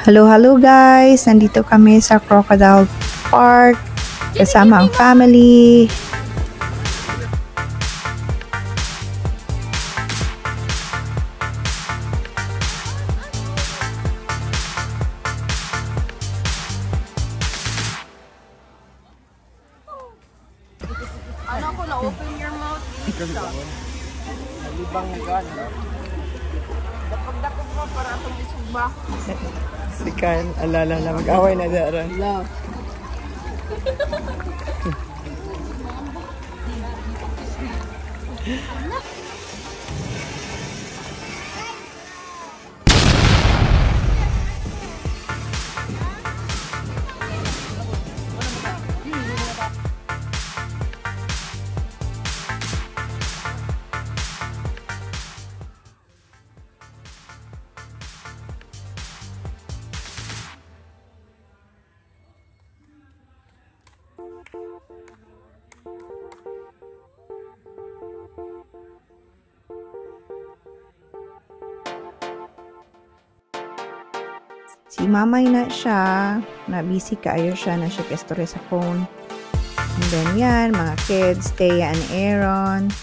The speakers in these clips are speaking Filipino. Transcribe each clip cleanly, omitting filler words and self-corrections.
Hello, hello guys! Nandito kami sa Crocodile Park kasama ang family. Ano ko na open your mouth? Libang gan. Dapag-dapag mo para atong isugba. Sikan, alala na mag-away na dara. Love. Si mamay na siya, na busy kaayo siya, na siya kastorya sa phone. And then yan, mga kids, Thea and Aaron.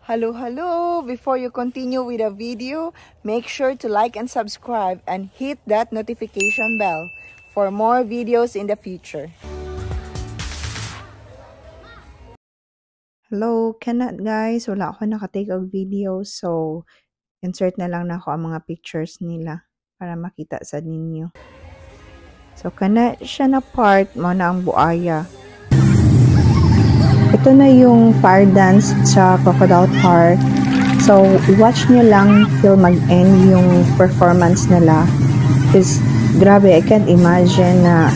Hello, hello! Before you continue with the video, make sure to like and subscribe and hit that notification bell for more videos in the future. Hello, cannot guys, wala ako nakatake of video, so insert na lang na ako ang mga pictures nila para makita sa ninyo. So, kana siya na part mo na ang buaya. Ito na yung fire dance sa Crocodile Park. So, watch nyo lang till mag-end yung performance nila. Because, grabe, I can't imagine na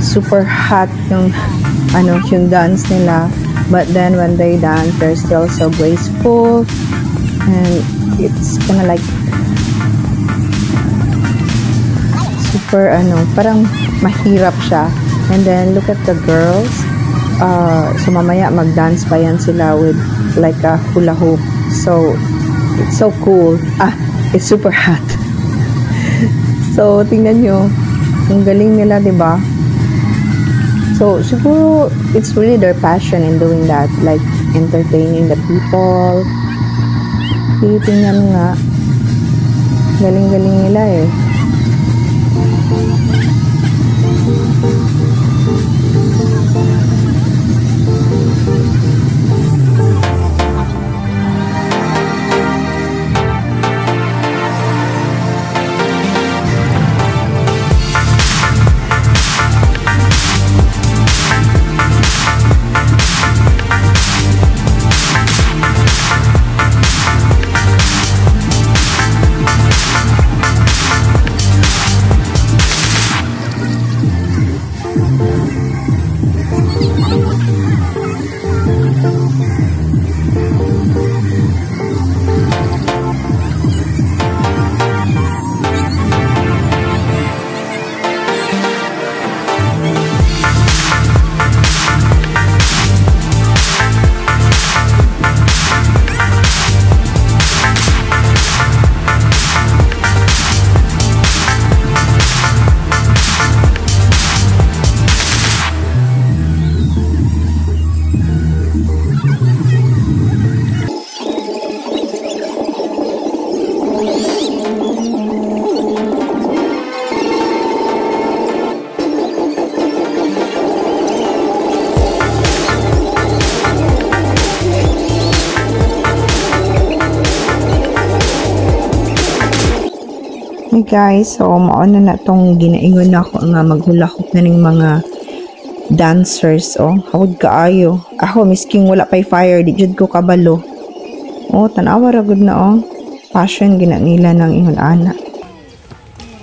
super hot yung, yung dance nila. But then, when they dance, they're still so graceful. And it's kind of like super parang mahirap siya. And then look at the girls. So mamaya mag-dance pa yan sila with like a hula hoop. So it's so cool. It's super hot. So tingnan nyo, ang galing nila, 'di ba? So siguro it's really their passion in doing that, like entertaining the people. Tingnan nga, galing-galing nila eh. Hey guys, so mauna na tong ginaingon ako nga maghulahok na ning mga dancers. Hawag kaayo. Ako misking wala pay fire, di jud ko kabalo. Tanawa ra gud na passion gina nila ng ingon ana.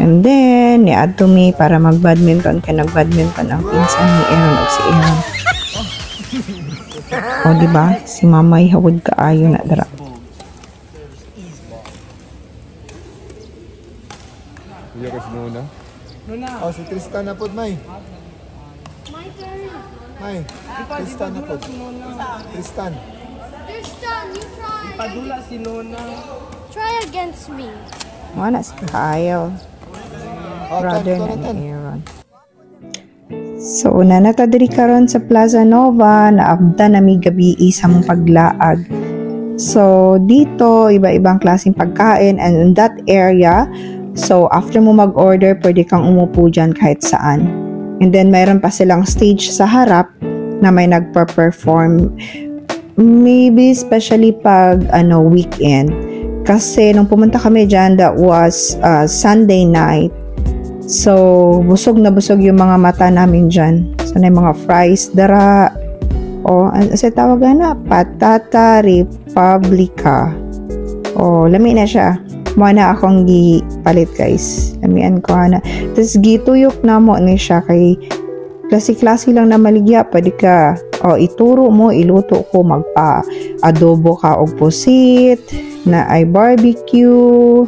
And then niadto mi para mag-badminton, kay nag-badminton ang pinsan ni Aaron ug si Aaron. Di ba? Si mamay hawag kaayo na dara. Iya kasi Nuna. Si Tristan na po, May. My turn. May, Tristan na po. Tristan. Tristan, you try. Padula si Nona. Try against me. Wala si Kyle. Brother na ni Aaron. So, una na ta diri karon sa Plaza Nova, naabda nami gabi sa mong paglaag. So, dito, iba-ibang klaseng pagkain, and in that area, so, after mo mag-order, pwede kang umupo dyan kahit saan. And then, mayroon pa silang stage sa harap na may nagpa-perform. Maybe, especially pag, weekend. Kasi, nung pumunta kami dyan, that was Sunday night. So, busog na busog yung mga mata namin dyan. So, na yung mga fries, dara, sa tawagan na, Patata Republica. Lami na siya. Muna akong gipalit, guys. Lamian ko na. Tapos, gituyok na mo ni siya kay klase-klase lang na maligya. Pwede ka, ituro mo, iluto ko, magpa-adobo ka o pusit, na ay barbecue,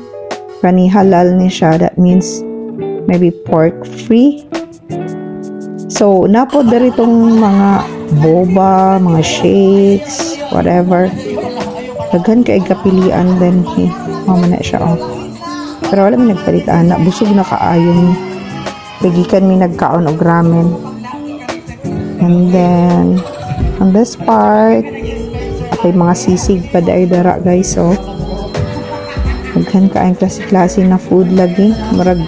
kani halal ni siya. That means, maybe pork free. So, napo dari itong mga boba, mga shakes, whatever. Daghan kay kapilian din. Mama na siya, Pero wala may nagpalitaan na. Busog na kaayon. Pagikan may nagkaon og ramen. And then, on this part, apay mga sisig pa daay dara, guys, daghan kaayon klase-klase na food lagi. Marag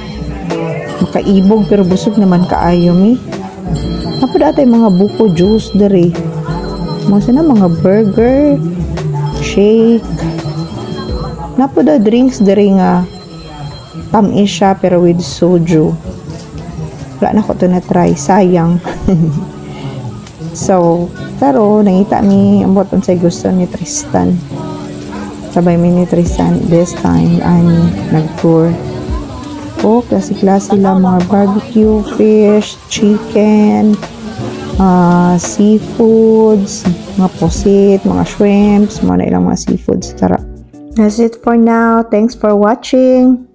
makaibog pero busog naman kaayo mi. Napod atay mga buko juice dere. Mga burger, shake. Napod drinks dere nga tamis siya pero with soju. Wala na ko to na try, sayang. So, pero nangita mi ambot unsay gusto ni Tristan. Sabay mi ni Tristan this time ani nag-tour. Klase-klase lang mga barbecue, fish, chicken, seafoods, mga pusit, mga shrimps, mga ilang mga seafoods. Tara. That's it for now. Thanks for watching.